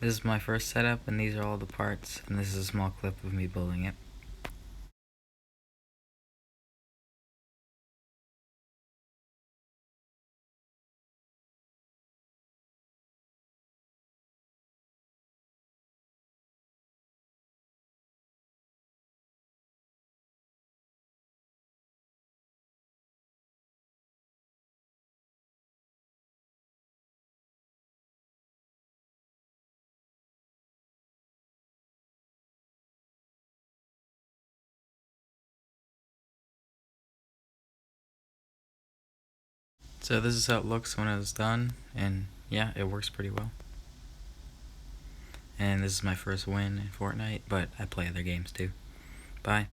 This is my first setup, and these are all the parts, and this is a small clip of me building it. So this is how it looks when it's done, and yeah, it works pretty well. And this is my first win in Fortnite, but I play other games too. Bye.